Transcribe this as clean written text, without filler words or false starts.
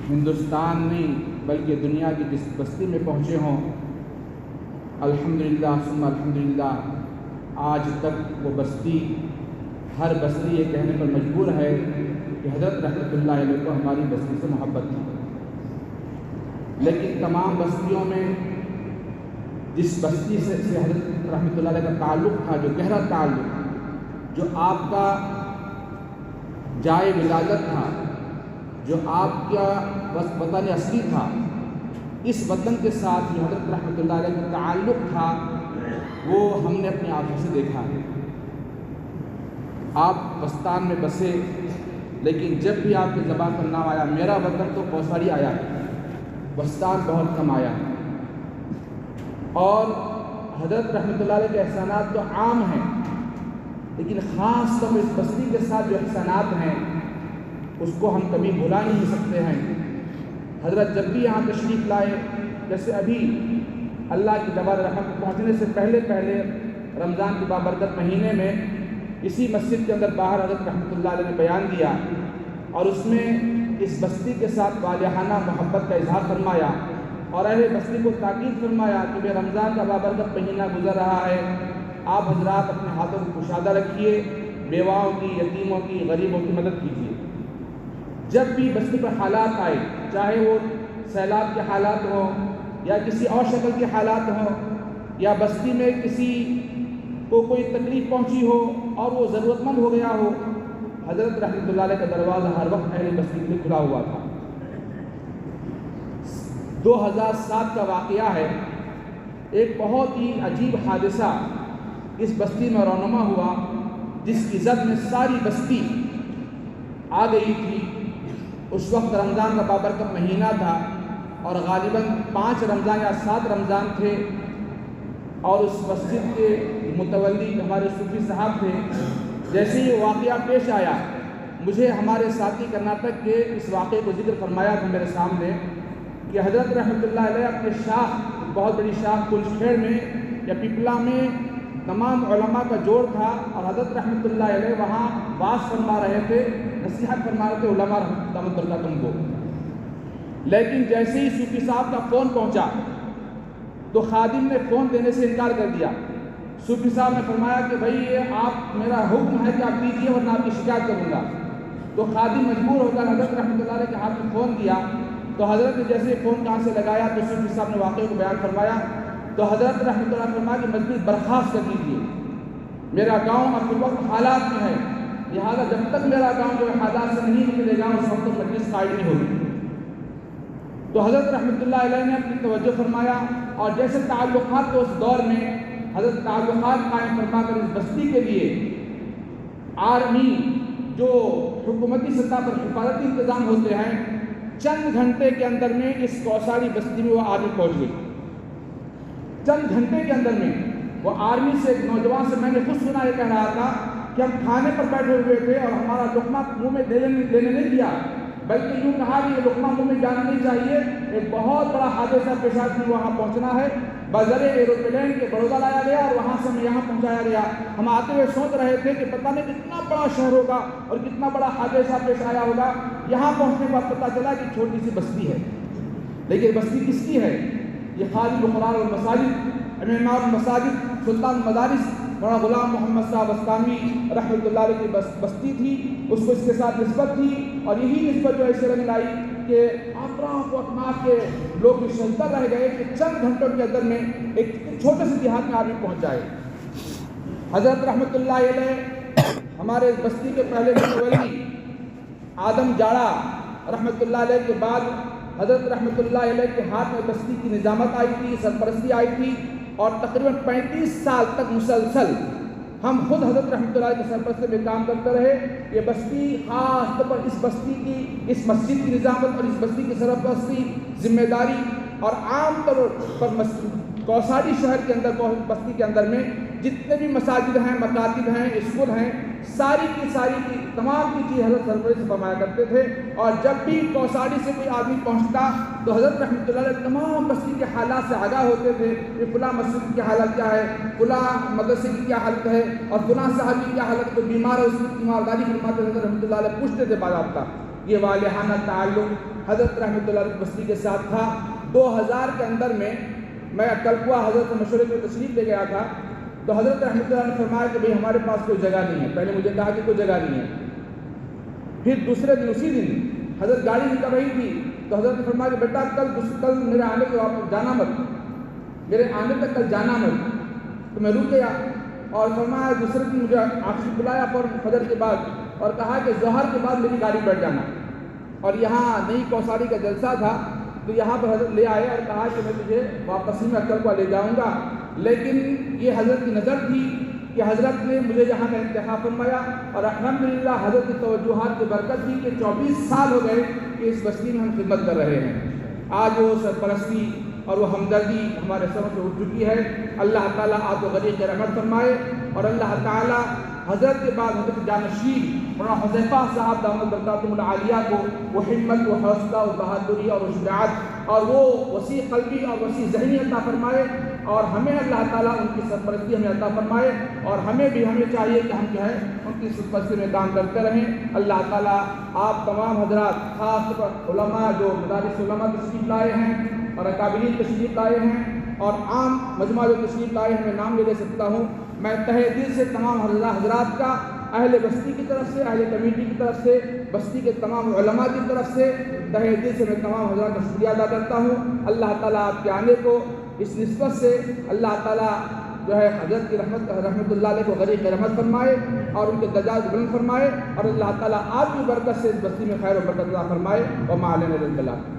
ہندوستان نہیں بلکہ دنیا کی جس بستی میں پہنچے ہوں، الحمدللہ ثم الحمدللہ آج تک وہ بستی، ہر بستی یہ کہنے پر مجبور ہے کہ حضرت رحمۃ اللہ علیہ کو ہماری بستی سے محبت تھی۔ لیکن تمام بستیوں میں جس بستی سے حضرت رحمۃ اللہ علیہ کا تعلق تھا، جو گہرا تعلق، جو آپ کا جائے ولادت تھا، جو آپ کا وطن اصلی تھا، اس وطن کے ساتھ جو حضرت رحمۃ اللہ علیہ کا تعلق تھا وہ ہم نے اپنی آنکھوں سے دیکھا ہے۔ آپ بستان میں بسے، لیکن جب بھی آپ کی زبان پر نام آیا میرا وطن تو کوثری آیا ہے، بستان بہت کم آیا ہے۔ اور حضرت رحمۃ اللہ علیہ کے احسانات تو عام ہیں، لیکن خاص طور پر اس بستی کے ساتھ جو احسانات ہیں اس کو ہم کبھی بھلا نہیں سکتے ہیں۔ حضرت جب بھی یہاں تشریف لائے، جیسے ابھی اللہ کی دوبارہ رحمت پہنچنے سے پہلے رمضان کے بابرکت مہینے میں اسی مسجد کے اندر باہر حضرت رحمۃ اللہ علیہ نے بیان دیا، اور اس میں اس بستی کے ساتھ والہانہ محبت کا اظہار فرمایا اور اہل بستی کو تاکید فرمایا کہ بے رمضان کا بابرکت مہینہ گزر رہا ہے، آپ حضرات اپنے ہاتھوں کو کشادہ رکھیے، بیواؤں کی، یتیموں کی، غریبوں کی مدد کیجیے۔ جب بھی بستی پر حالات آئے، چاہے وہ سیلاب کے حالات ہوں یا کسی اور شکل کے حالات ہوں، یا بستی میں کسی کو کوئی تکلیف پہنچی ہو اور وہ ضرورت مند ہو گیا ہو، حضرت رحمۃ اللہ علیہ کا دروازہ ہر وقت اہل بستی کے لیے کھلا ہوا تھا۔ 2007 کا واقعہ ہے، ایک بہت ہی عجیب حادثہ اس بستی میں رونما ہوا، جس کی زد میں ساری بستی آ گئی تھی۔ اس وقت رمضان کا بابرکت مہینہ تھا اور غالباً 5 رمضان یا 7 رمضان تھے، اور اس مسجد کے متولی ہمارے صوفی صاحب تھے۔ جیسے ہی واقعہ پیش آیا، مجھے ہمارے ساتھی کرناٹک کے اس واقعے کو ذکر فرمایا تھا میرے سامنے کہ حضرت رحمۃ اللہ علیہ اپنے شاخ، بہت بڑی شاخ کلچکھیڑ میں یا پپلا میں تمام علماء کا جوڑ تھا، اور حضرت رحمۃ اللہ علیہ وہاں واعظ فرما رہے تھے، نصیحت فرما رہے تھے علماء رحمۃ برکاتہم کو۔ لیکن جیسے ہی صوفی صاحب کا فون پہنچا تو خادم نے فون دینے سے انکار کر دیا۔ صوفی صاحب نے فرمایا کہ بھائی یہ آپ، میرا حکم ہے کہ آپ دیجیے ورنہ آپ کی شکایت کروں گا۔ تو خادم مجبور ہو کر حضرت رحمۃ اللہ علیہ کے ہاتھ میں فون دیا، تو حضرت نے جیسے فون کہاں سے لگایا تو صوفی صاحب نے واقعے کو بیان فرمایا، تو حضرت رحمۃ اللہ نے فرمایا کہ مجلس برخاست کر دیجیے، میرا گاؤں اب اس وقت حالات میں ہے، لہٰذا جب تک میرا گاؤں جو حالات سے نہیں نکلے گا اس وقت تک مجلس قائم نہیں ہوگی۔ تو حضرت رحمۃ اللہ علیہ نے اپنی توجہ فرمایا، اور جیسے تعلقات کے اس دور میں حضرت تعلقات قائم فرما کر اس بستی کے لیے آرمی، جو حکومتی سطح پر حفاظتی انتظام ہوتے ہیں، چند گھنٹے کے اندر میں اس کوثاری بستی میں وہ آرمی پہنچ گئی۔ چند گھنٹے کے اندر میں وہ آرمی سے، ایک نوجوان سے میں نے خود سنا، یہ کہہ رہا تھا کہ ہم کھانے پر بیٹھے ہوئے تھے اور ہمارا لقمہ منہ میں لینے نہیں دیا، بلکہ یوں کہا کہ یہ لقمہ منہ میں جانا نہیں چاہیے، ایک بہت بڑا حادثہ پیش آ میں وہاں پہنچنا ہے، بذریعہ ایروپلین کے بڑودہ لایا گیا اور وہاں سے ہمیں یہاں پہنچایا گیا۔ ہم آتے ہوئے سوچ رہے تھے کہ پتہ نہیں کتنا بڑا شہر ہوگا اور کتنا بڑا حادثہ پیش آیا ہوگا، یہاں پہنچنے کے بعد پتہ چلا کہ چھوٹی سی بستی ہے، لیکن بستی کس کی ہے؟ یہ خالد القرآن والمساجد، امام المساجد، سلطان المدارس مولانا غلام محمد صاحب استانوی رحمۃ اللہ علیہ کی بستی تھی، اس کو اس کے ساتھ نسبت تھی، اور یہی نسبت جو ایسے رنگ لائی کہ اطراف و اکناف کے لوگ شجدہ رہ گئے کہ چند گھنٹوں کے اندر میں ایک چھوٹے سے دیہات میں آدمی پہنچ جائے۔ حضرت رحمۃ اللہ علیہ ہمارے بستی کے پہلے متولی آدم جاڑا رحمۃ اللہ علیہ کے بعد حضرت رحمۃ اللہ علیہ کے ہاتھ میں بستی کی نظامت آئی تھی، سرپرستی آئی تھی، اور تقریباً 35 سال تک مسلسل ہم خود حضرت رحمۃ اللہ علیہ کے سرپرستی میں کام کرتے رہے۔ یہ بستی خاص طور پر اس بستی کی، اس مسجد کی نظامت اور اس بستی کی سرپرستی، ذمہ داری، اور عام طور پر کوثاری شہر کے اندر، بستی کے اندر میں جتنے بھی مساجد ہیں، مکاتب ہیں، اسکول ہیں، ساری کی تمام کی چیز حضرت سرپرستی فرمایا کرتے تھے۔ اور جب بھی کوثاری سے کوئی آدمی پہنچتا تو حضرت رحمۃ اللہ علیہ تمام بستی کے حالات سے آگاہ ہوتے تھے کہ فلاں مسجد کی حالت کیا ہے، فلاں مدرسے کی کیا حالت ہے، اور فلاں صاحب کی کیا حالت، کوئی بیمار ہے اس کی تیمارداری فرماتے حضرت رحمۃ اللہ علیہ پوچھتے تھے باضابطہ۔ یہ والہانہ تعلق حضرت رحمۃ اللہ علیہ کی بستی کے ساتھ تھا۔ 2000 کے اندر میں کلکوا حضرت مشورے میں تشریف لے گیا تھا، تو حضرت رحمۃ اللہ نے فرمایا کہ بھئی ہمارے پاس کوئی جگہ نہیں ہے۔ پہلے مجھے کہا کہ کوئی جگہ نہیں ہے، پھر دوسرے دن اسی دن حضرت گاڑی نکل رہی تھی تو حضرت نے فرمایا کہ بیٹا کل میرے آنے کے واپس جانا مت، میرے آنے تک کل جانا مت۔ تو میں رک گیا اور فرمایا دوسرے دن مجھے آخری بلایا فجر کے بعد اور کہا کہ ظہر کے بعد میری گاڑی بیٹھ جانا، اور یہاں نئی کوثاری کا جلسہ تھا تو یہاں پر حضرت لے آئے اور کہا کہ میں تجھے واپسی میں کلکوا لے جاؤں گا۔ لیکن یہ حضرت کی نظر تھی کہ حضرت نے مجھے یہاں کا انتخاب فرمایا، اور الحمدللہ حضرت کی توجہات کی برکت تھی کہ 24 سال ہو گئے کہ اس بستی میں ہم خدمت کر رہے ہیں۔ آج وہ سرپرستی اور وہ ہمدردی ہمارے سمجھ سے اٹھ چکی ہے۔ اللہ تعالیٰ آپ کو غریق رحمت فرمائے، اور اللہ تعالیٰ حضرت کے بعد حضرت جانشین مولانا حذیفہ صاحب دامت برکاتہم العالیہ کو وہ ہمت و حوصلہ و بہادری اور شجاعت اور وہ وسیع قلبی اور وسیع ذہنی عطا فرمائے، اور ہمیں اللہ تعالیٰ ان کی سرپرستی ہمیں عطا فرمائے، اور ہمیں چاہیے کہ ہم جو ہے ان کی سرپرستی میں کام کرتے رہیں۔ اللہ تعالیٰ آپ تمام حضرات، خاص طور پر علماء جو مدارس علماء تشریف لائے ہیں اور اکابرین تشریف لائے ہیں، اور عام مجمع جو تشریف لائے ہیں، میں نام نہیں لے سکتا ہوں، میں تہہ دل سے تمام حضرات کا، اہل بستی کی طرف سے، اہل کمیٹی کی طرف سے، بستی کے تمام علماء کی طرف سے تہہ دل سے میں تمام حضرات کا شکریہ ادا کرتا ہوں۔ اللہ تعالیٰ آپ کے آنے کو اس نسبت سے اللہ تعالیٰ جو ہے حضرت کی رحمت اللہ علیہ کو غریق رحمت فرمائے اور ان کے درجات بلند فرمائے، اور اللہ تعالیٰ آپ کی برکت سے اس بستی میں خیر و برکت عطا فرمائے۔ وما علینا الا البلاغ۔